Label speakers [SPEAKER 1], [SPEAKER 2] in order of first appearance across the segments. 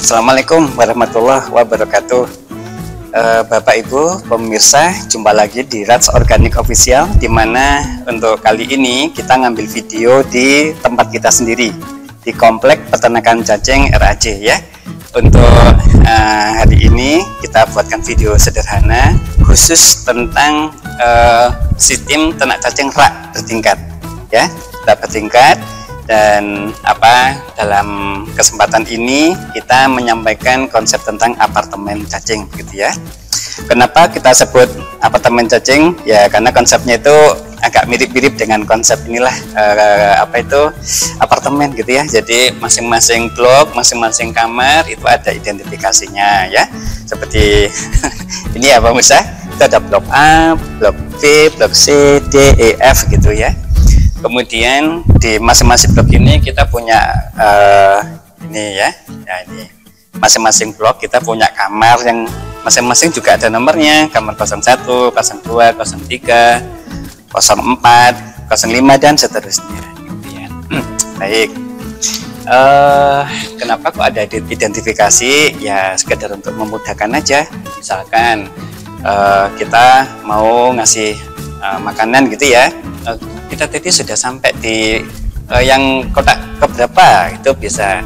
[SPEAKER 1] Assalamualaikum warahmatullahi wabarakatuh. Bapak Ibu pemirsa, jumpa lagi di Rats Organic Official, dimana untuk kali ini kita ngambil video di tempat kita sendiri di Komplek Peternakan Cacing RAJ ya. Untuk hari ini kita buatkan video sederhana khusus tentang sistem ternak cacing rak bertingkat ya, rak bertingkat. Dan dalam kesempatan ini kita menyampaikan konsep tentang apartemen cacing gitu ya. Kenapa kita sebut apartemen cacing? Ya karena konsepnya itu agak mirip-mirip dengan konsep inilah apartemen gitu ya. Jadi masing-masing blok, masing-masing kamar itu ada identifikasinya ya. Seperti ini ya Pak Musa, itu ada blok A, blok B, blok C, D, E, F gitu ya. Kemudian di masing-masing blok ini kita punya ini ya, ini masing-masing blok kita punya kamar yang masing-masing juga ada nomornya, kamar 01, 02, 03, 04, 05 dan seterusnya. Kemudian, baik, kenapa kok ada identifikasi? Ya sekedar untuk memudahkan aja. Misalkan kita mau ngasih makanan gitu ya. Kita tadi sudah sampai di yang kotak keberapa, itu bisa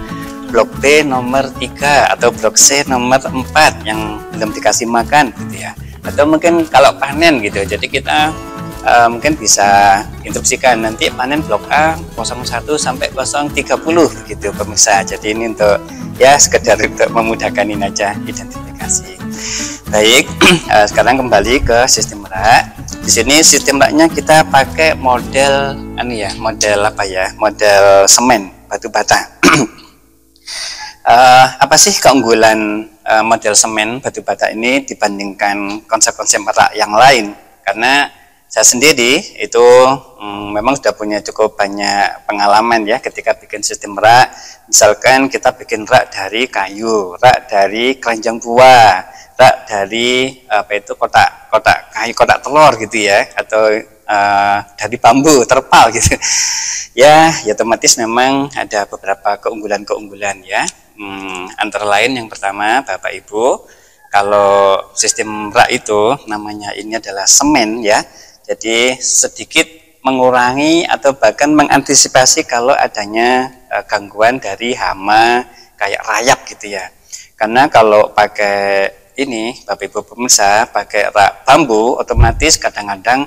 [SPEAKER 1] blok B nomor 3 atau blok C nomor 4 yang belum dikasih makan gitu ya, atau mungkin kalau panen gitu, jadi kita mungkin bisa instruksikan nanti panen blok A 01 sampai 030 gitu pemirsa. Jadi ini untuk ya sekedar untuk memudahkan ini aja identifikasi. Baik, sekarang kembali ke sistem rak. Di sini sistem raknya kita pakai model model semen batu bata. Apa sih keunggulan model semen batu bata ini dibandingkan konsep-konsep rak yang lain? Karena saya sendiri itu memang sudah punya cukup banyak pengalaman ya ketika bikin sistem rak. Misalkan kita bikin rak dari kayu, rak dari keranjang buah, rak dari kotak kayu, kotak telur gitu ya, atau dari bambu terpal gitu ya. Otomatis memang ada beberapa keunggulan ya. Antara lain yang pertama Bapak Ibu, kalau sistem rak itu namanya ini adalah semen ya, jadi sedikit mengurangi atau bahkan mengantisipasi kalau adanya gangguan dari hama kayak rayap gitu ya. Karena kalau pakai ini Bapak Ibu pemirsa pakai rak bambu, otomatis kadang-kadang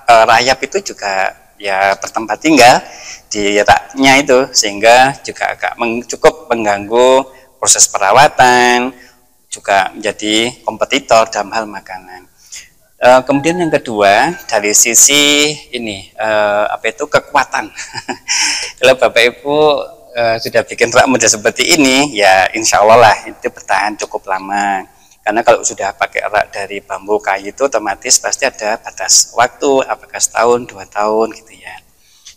[SPEAKER 1] rayap itu juga ya bertempat tinggal di raknya itu, sehingga juga agak cukup mengganggu proses perawatan, juga menjadi kompetitor dalam hal makanan. Kemudian yang kedua dari sisi ini kekuatan. Kalau Bapak Ibu sudah bikin rak model seperti ini ya insya Allah lah itu bertahan cukup lama. Karena kalau sudah pakai rak dari bambu kayu itu otomatis pasti ada batas waktu, apakah setahun, 2 tahun gitu ya.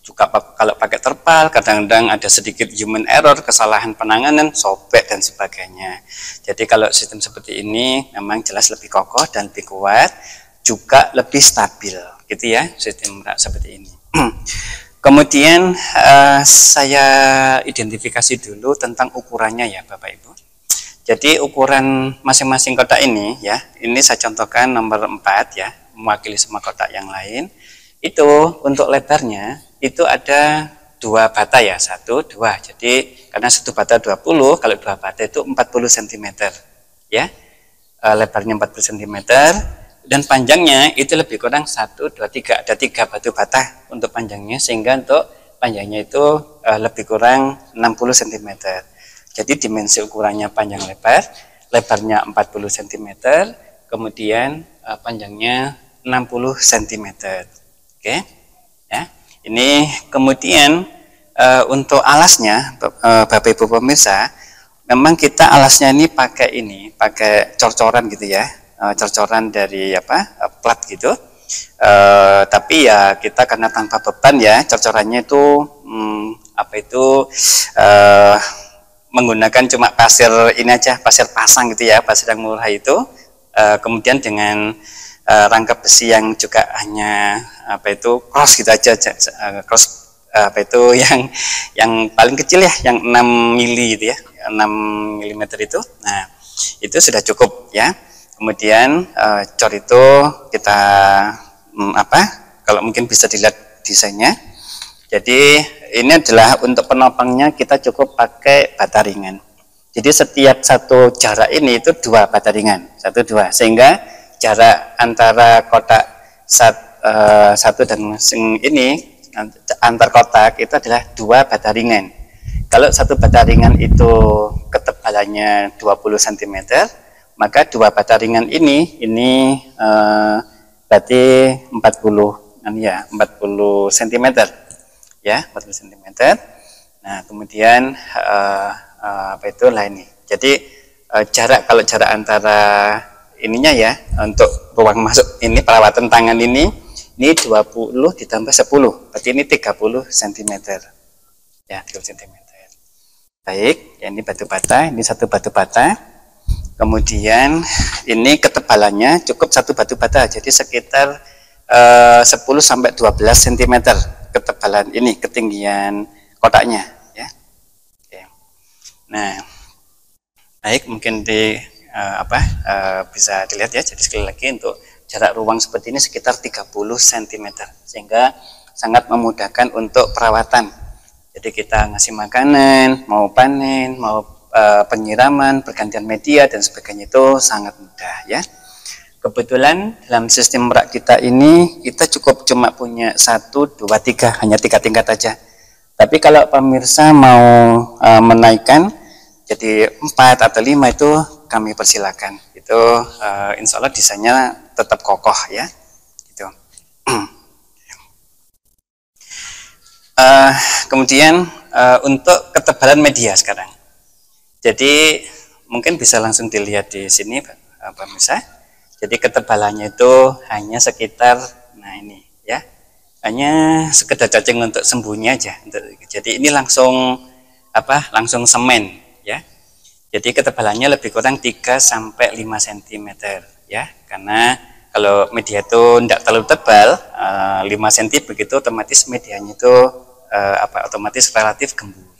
[SPEAKER 1] Juga kalau pakai terpal kadang-kadang ada sedikit human error, kesalahan penanganan, sobek dan sebagainya. Jadi kalau sistem seperti ini memang jelas lebih kokoh dan lebih kuat, juga lebih stabil gitu ya sistem rak seperti ini. Kemudian saya identifikasi dulu tentang ukurannya ya Bapak Ibu. Jadi ukuran masing-masing kotak ini ya, ini saya contohkan nomor 4 ya, mewakili semua kotak yang lain. Itu untuk lebarnya itu ada 2 bata ya, 1, 2. Jadi karena 1 bata 20, kalau 2 bata itu 40 cm ya. Lebarnya 40 cm dan panjangnya itu lebih kurang 1, 2, 3. Ada 3 batu bata untuk panjangnya, sehingga untuk panjangnya itu lebih kurang 60 cm. Jadi dimensi ukurannya panjang lebar, lebarnya 40 cm, kemudian panjangnya 60 cm. Oke, ya. Ini kemudian untuk alasnya, Bapak Ibu pemirsa, memang kita alasnya ini pakai cor-coran gitu ya, cor-coran dari plat gitu. Tapi ya kita karena tanpa beban ya, cor-corannya itu menggunakan cuma pasir ini aja, pasir pasang gitu ya, pasir yang murah itu. Kemudian dengan rangkap besi yang juga hanya cross gitu aja, cross yang paling kecil ya, yang 6 mili gitu ya, 6 mm itu. Nah, itu sudah cukup ya. Kemudian cor itu kita kalau mungkin bisa dilihat desainnya. Jadi ini adalah untuk penopangnya kita cukup pakai bata ringan. Jadi setiap satu jarak ini itu 2 bata ringan, 1 2, sehingga jarak antara kotak satu dan ini antar kotak itu adalah 2 bata ringan. Kalau satu bata ringan itu ketebalannya 20 cm, maka 2 bata ringan ini berarti 40 cm ya, 40 cm. Nah, kemudian ini. Jadi kalau jarak antara ininya ya, untuk ruang masuk ini perawatan tangan ini 20 ditambah 10, berarti ini 30 cm. Ya, 30 cm. Baik, ya ini batu bata, ini satu batu bata. Kemudian ini ketebalannya cukup satu batu bata, jadi sekitar 10 sampai 12 cm ketebalan ini, ketinggian kotaknya ya. Oke. Nah, baik, mungkin bisa dilihat ya. Jadi sekali lagi untuk jarak ruang seperti ini sekitar 30 cm, sehingga sangat memudahkan untuk perawatan. Jadi kita ngasih makanan, mau panen, mau penyiraman, pergantian media dan sebagainya itu sangat mudah ya. Kebetulan dalam sistem merak kita ini kita cukup cuma punya 1, 2, 3, hanya 3 tingkat aja. Tapi kalau pemirsa mau menaikkan jadi 4 atau 5 itu kami persilakan. Itu insya Allah desainnya tetap kokoh ya. Gitu. Kemudian untuk ketebalan media sekarang. Jadi mungkin bisa langsung dilihat di sini pemirsa. Jadi ketebalannya itu hanya sekitar, nah ini ya, hanya sekedar cacing untuk sembunyi aja. Jadi ini langsung langsung semen ya. Jadi ketebalannya lebih kurang 3 sampai 5 cm ya. Karena kalau media itu tidak terlalu tebal, 5 cm begitu otomatis medianya itu otomatis relatif gembur.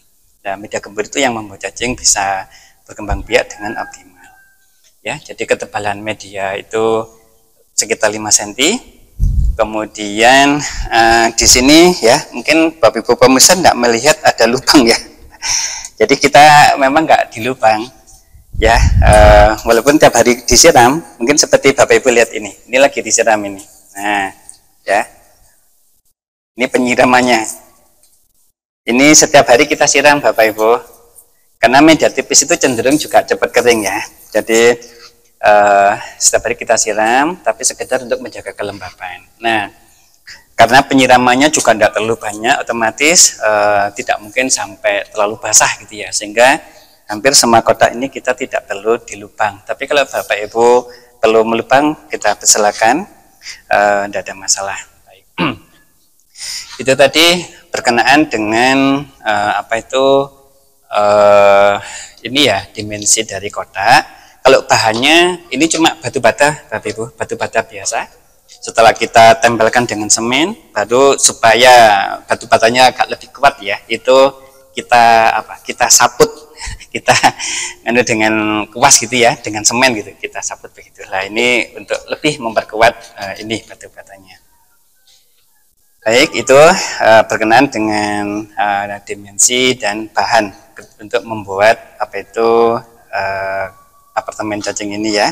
[SPEAKER 1] Nah, media gembur itu yang membuat cacing bisa berkembang biak dengan optimal. Ya, jadi ketebalan media itu sekitar 5 cm. Kemudian di sini ya, mungkin Bapak Ibu pemirsa tidak melihat ada lubang ya. Jadi kita memang nggak di lubang ya, walaupun tiap hari disiram. Mungkin seperti Bapak Ibu lihat ini lagi disiram ini. Nah, ya, ini penyiramannya. Ini setiap hari kita siram Bapak Ibu, karena media tipis itu cenderung juga cepat kering ya. Jadi setiap hari kita siram, tapi sekedar untuk menjaga kelembapan. Nah, karena penyiramannya juga tidak terlalu banyak, otomatis tidak mungkin sampai terlalu basah gitu ya, sehingga hampir semua kotak ini kita tidak perlu dilubang. Tapi kalau Bapak Ibu perlu melubang, kita persilakan, tidak ada masalah. Baik. Itu tadi berkenaan dengan ini ya, dimensi dari kotak. Kalau bahannya ini cuma batu bata, Bapak Ibu, batu bata biasa. Setelah kita tempelkan dengan semen, baru supaya batu batanya agak lebih kuat ya, itu kita saput, kita dengan kuas gitu ya, dengan semen gitu, kita saput begitulah. Ini untuk lebih memperkuat ini batu batanya. Baik, itu berkenaan dengan dimensi dan bahan untuk membuat apartemen cacing ini ya.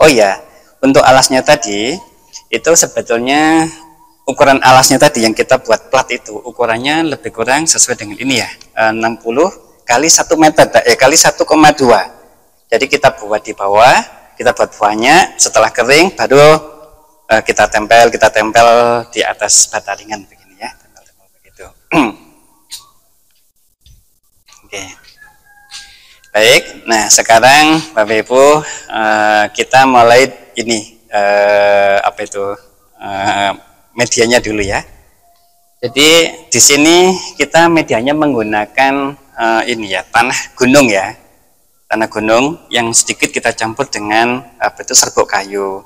[SPEAKER 1] Oh ya, untuk alasnya tadi itu sebetulnya ukuran alasnya tadi yang kita buat plat itu ukurannya lebih kurang sesuai dengan ini ya, 60 kali 1 meter kali 1,2. Jadi kita buat di bawah, kita buat buahnya, setelah kering baru kita tempel di atas bata ringan begini ya, tempel begitu. Oke. Baik, nah sekarang Bapak Ibu kita mulai ini medianya dulu ya. Jadi di sini kita medianya menggunakan ini ya, tanah gunung ya, tanah gunung yang sedikit kita campur dengan serbuk kayu.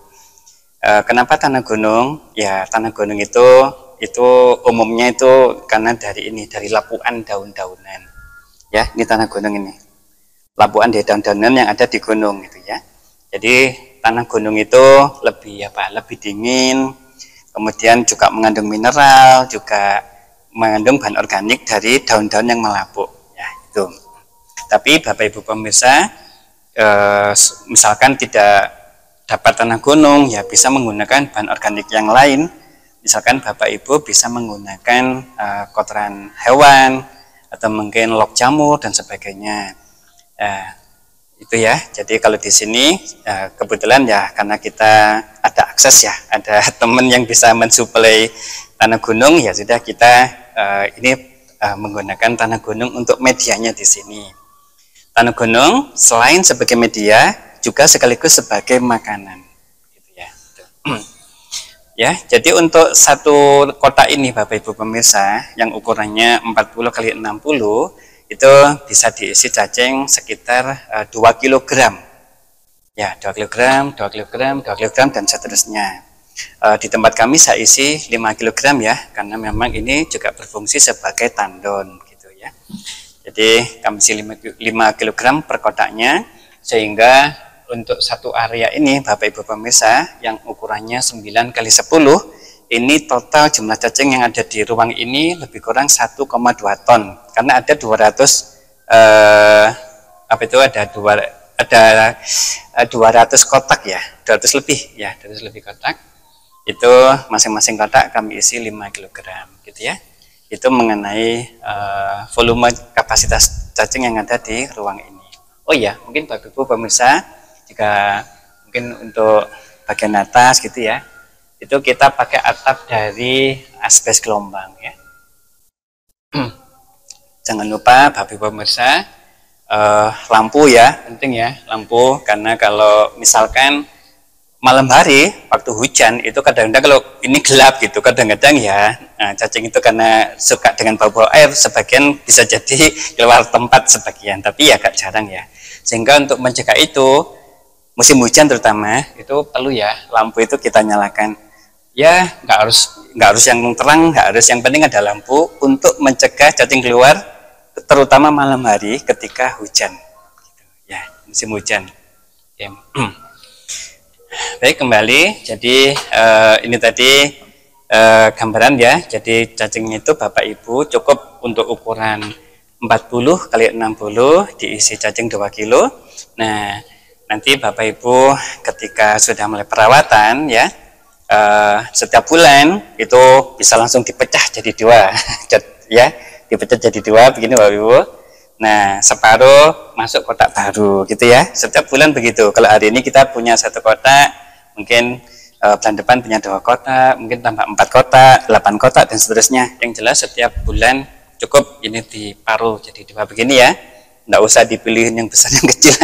[SPEAKER 1] Kenapa tanah gunung? Ya tanah gunung itu umumnya itu karena dari lapuan daun-daunan. Ya, ini tanah gunung ini. lapuan dari daun-daunan yang ada di gunung gitu ya. Jadi tanah gunung itu lebih dingin, kemudian juga mengandung mineral, juga mengandung bahan organik dari daun-daun yang melapuk ya itu. Tapi Bapak Ibu pemirsa, misalkan tidak dapat tanah gunung, ya bisa menggunakan bahan organik yang lain. Misalkan Bapak Ibu bisa menggunakan kotoran hewan atau mungkin log jamur dan sebagainya. Itu ya. Jadi kalau di sini kebetulan ya karena kita ada akses ya, ada teman yang bisa mensuplai tanah gunung, ya sudah kita ini menggunakan tanah gunung untuk medianya di sini. Tanah gunung selain sebagai media juga sekaligus sebagai makanan gitu ya. Ya, jadi untuk satu kotak ini Bapak Ibu pemirsa yang ukurannya 40 kali 60 itu bisa diisi cacing sekitar 2 kg. Ya, 2 kg, 2 kg, 2 kg dan seterusnya. Di tempat kami saya isi 5 kg ya, karena memang ini juga berfungsi sebagai tandon gitu ya. Jadi kami isi 5 kg per kotaknya, sehingga untuk satu area ini Bapak Ibu pemirsa yang ukurannya 9 kali 10, ini total jumlah cacing yang ada di ruang ini lebih kurang 1,2 ton, karena ada 200 200 kotak ya, 200 lebih ya, 200 lebih kotak. Itu masing-masing kotak kami isi 5 kg gitu ya. Itu mengenai volume kapasitas cacing yang ada di ruang ini. Oh iya, mungkin Bapak Ibu pemirsa, jika mungkin untuk bagian atas gitu ya, itu kita pakai atap dari asbes gelombang ya. Jangan lupa Bapak Ibu pemirsa, lampu ya, penting ya, lampu, karena kalau misalkan malam hari waktu hujan itu kadang-kadang kalau ini gelap gitu, kadang-kadang ya cacing itu karena suka dengan bau-bau air, sebagian bisa jadi keluar tempat sebagian, tapi ya agak jarang ya. Sehingga untuk mencegah itu, musim hujan terutama, itu perlu ya lampu itu kita nyalakan. Ya nggak harus yang terang, nggak harus, yang penting ada lampu untuk mencegah cacing keluar, terutama malam hari ketika hujan. Ya, musim hujan. Ya. Baik, kembali. Jadi ini tadi gambaran ya. Jadi cacing itu Bapak Ibu cukup untuk ukuran 40 kali 60 diisi cacing 2 kilo. Nah, nanti Bapak Ibu ketika sudah mulai perawatan ya, setiap bulan itu bisa langsung dipecah jadi 2 ya, dipecah jadi 2 begini Bapak Ibu. Nah, separuh masuk kotak baru gitu ya. Setiap bulan begitu. Kalau hari ini kita punya 1 kotak, mungkin bulan depan punya 2 kotak, mungkin tambah 4 kotak, 8 kotak dan seterusnya. Yang jelas setiap bulan cukup ini diparuh jadi 2 begini ya. Nggak usah dipilih yang besar yang kecil,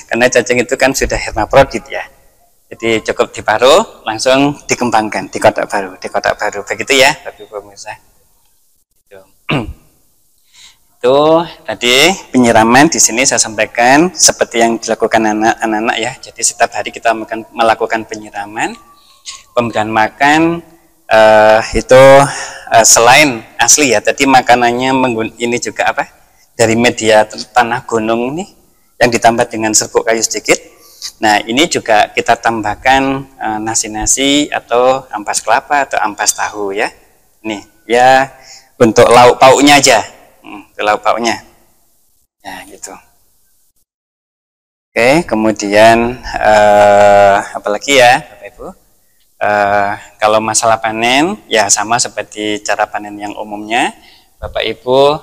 [SPEAKER 1] karena cacing itu kan sudah hermaprodit ya. Jadi cukup diparuh, langsung dikembangkan di kotak baru, begitu ya Bapak Ibu pemirsa. Itu tadi penyiraman. Di sini saya sampaikan seperti yang dilakukan anak-anak ya. Jadi setiap hari kita melakukan penyiraman, pemberian makan itu selain asli ya. Tadi makanannya ini juga apa? Dari media tanah gunung ini yang ditambah dengan serbuk kayu sedikit. Nah, ini juga kita tambahkan nasi-nasi atau ampas kelapa atau ampas tahu ya. Nih ya, untuk lauk pauknya aja. Lauk pauknya. Ya, gitu. Oke, kemudian apalagi ya Bapak Ibu? Kalau masalah panen ya sama seperti cara panen yang umumnya. Bapak Ibu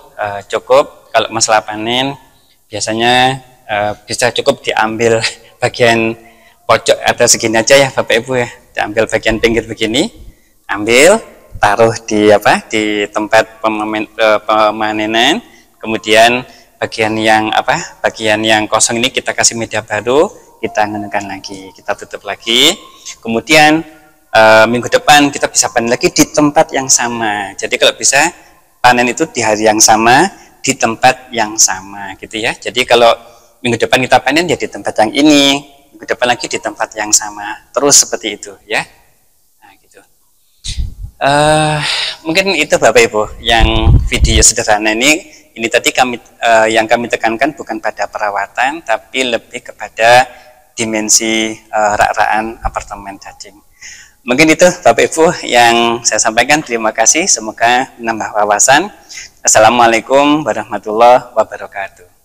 [SPEAKER 1] cukup kalau masalah panen biasanya bisa cukup diambil bagian pojok atau segini aja ya Bapak Ibu ya. Diambil bagian pinggir begini, ambil, taruh di di tempat pemanenan. Kemudian bagian yang kosong ini kita kasih media baru, kita gunakan lagi, kita tutup lagi. Kemudian minggu depan kita bisa panen lagi di tempat yang sama. Jadi kalau bisa panen itu di hari yang sama, di tempat yang sama gitu ya. Jadi kalau minggu depan kita panen ya di tempat yang ini, minggu depan lagi di tempat yang sama, terus seperti itu ya. Nah, gitu. Mungkin itu Bapak Ibu yang video sederhana ini ini tadi yang kami tekankan bukan pada perawatan, tapi lebih kepada dimensi rak-rakan apartemen cacing. Mungkin itu Bapak Ibu yang saya sampaikan. Terima kasih, semoga menambah wawasan. Assalamualaikum warahmatullahi wabarakatuh.